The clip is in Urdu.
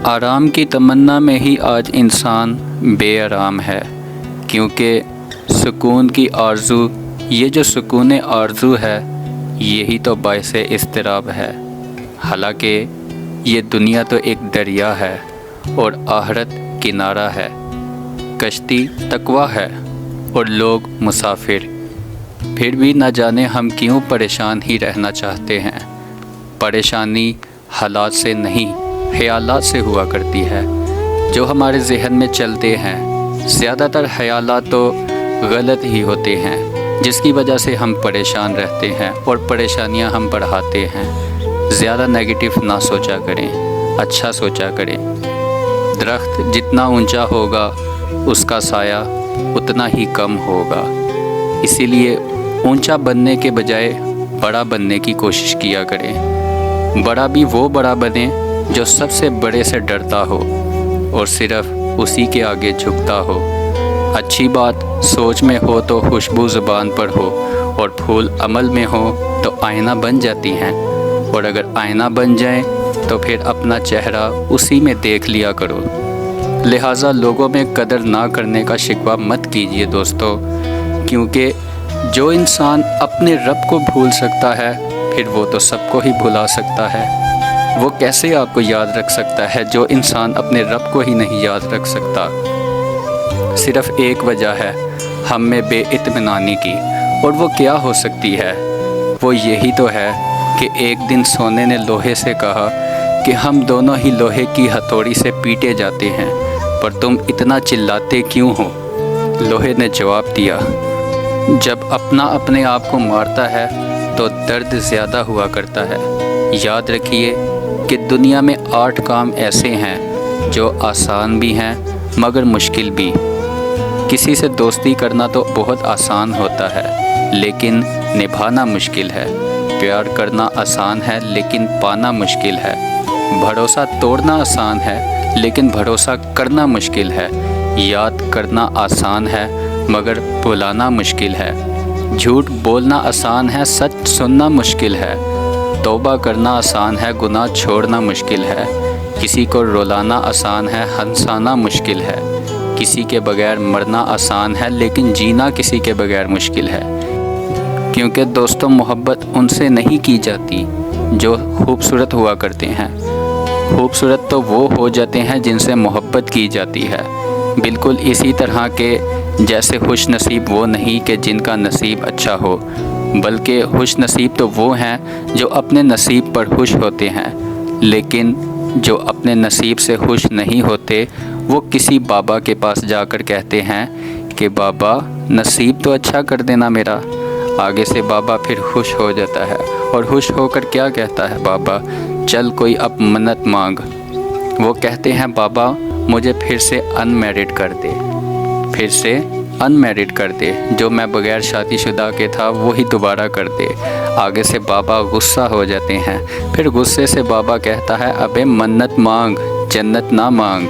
آرام کی تمنا میں ہی آج انسان بے آرام ہے، کیونکہ سکون کی آرزو، یہ جو سکون آرزو ہے یہی تو باعث اضطراب ہے۔ حالانکہ یہ دنیا تو ایک دریا ہے اور آخرت کنارہ ہے، کشتی تقویٰ ہے اور لوگ مسافر، پھر بھی نہ جانے ہم کیوں پریشان ہی رہنا چاہتے ہیں۔ پریشانی حالات سے نہیں، خیالات سے ہوا کرتی ہے جو ہمارے ذہن میں چلتے ہیں۔ زیادہ تر خیالات تو غلط ہی ہوتے ہیں، جس کی وجہ سے ہم پریشان رہتے ہیں اور پریشانیاں ہم بڑھاتے ہیں۔ زیادہ نیگیٹو نہ سوچا کریں، اچھا سوچا کریں۔ درخت جتنا اونچا ہوگا اس کا سایہ اتنا ہی کم ہوگا، اسی لیے اونچا بننے کے بجائے بڑا بننے کی کوشش کیا کریں۔ بڑا بھی وہ بڑا بنے جو سب سے بڑے سے ڈرتا ہو اور صرف اسی کے آگے جھکتا ہو۔ اچھی بات سوچ میں ہو تو خوشبو زبان پر ہو، اور پھول عمل میں ہو تو آئینہ بن جاتی ہیں، اور اگر آئینہ بن جائیں تو پھر اپنا چہرہ اسی میں دیکھ لیا کرو۔ لہٰذا لوگوں میں قدر نہ کرنے کا شکوہ مت کیجیے دوستو، کیونکہ جو انسان اپنے رب کو بھول سکتا ہے پھر وہ تو سب کو ہی بھلا سکتا ہے۔ وہ کیسے آپ کو یاد رکھ سکتا ہے جو انسان اپنے رب کو ہی نہیں یاد رکھ سکتا؟ صرف ایک وجہ ہے ہم میں بے اطمینانی کی، اور وہ کیا ہو سکتی ہے؟ وہ یہی تو ہے کہ ایک دن سونے نے لوہے سے کہا کہ ہم دونوں ہی لوہے کی ہتھوڑی سے پیٹے جاتے ہیں، پر تم اتنا چلاتے کیوں ہو؟ لوہے نے جواب دیا، جب اپنا اپنے آپ کو مارتا ہے تو درد زیادہ ہوا کرتا ہے۔ یاد رکھیے کہ دنیا میں 8 کام ایسے ہیں جو آسان بھی ہیں مگر مشکل بھی۔ کسی سے دوستی کرنا تو بہت آسان ہوتا ہے لیکن نبھانا مشکل ہے۔ پیار کرنا آسان ہے لیکن پانا مشکل ہے۔ بھروسہ توڑنا آسان ہے لیکن بھروسہ کرنا مشکل ہے۔ یاد کرنا آسان ہے مگر بھلانا مشکل ہے۔ جھوٹ بولنا آسان ہے، سچ سننا مشکل ہے۔ توبہ کرنا آسان ہے، گناہ چھوڑنا مشکل ہے۔ کسی کو رلانا آسان ہے، ہنسانا مشکل ہے۔ کسی کے بغیر مرنا آسان ہے لیکن جینا کسی کے بغیر مشکل ہے۔ کیونکہ دوستوں محبت ان سے نہیں کی جاتی جو خوبصورت ہوا کرتے ہیں، خوبصورت تو وہ ہو جاتے ہیں جن سے محبت کی جاتی ہے۔ بالکل اسی طرح کہ جیسے خوش نصیب وہ نہیں کہ جن کا نصیب اچھا ہو، بلکہ خوش نصیب تو وہ ہیں جو اپنے نصیب پر خوش ہوتے ہیں، لیکن جو اپنے نصیب سے خوش نہیں ہوتے وہ کسی بابا کے پاس جا کر کہتے ہیں کہ بابا نصیب تو اچھا کر دینا میرا۔ آگے سے بابا پھر خوش ہو جاتا ہے اور خوش ہو کر کیا کہتا ہے بابا، چل کوئی اب منت مانگ۔ وہ کہتے ہیں بابا مجھے پھر سے ان میرڈ کر دے، پھر سے ان میرڈ کر دے، جو میں بغیر شادی شدہ کے تھا وہی دوبارہ کر دے۔ آگے سے بابا غصہ ہو جاتے ہیں، پھر غصے سے بابا کہتا ہے ابے منت مانگ، جنت نہ مانگ۔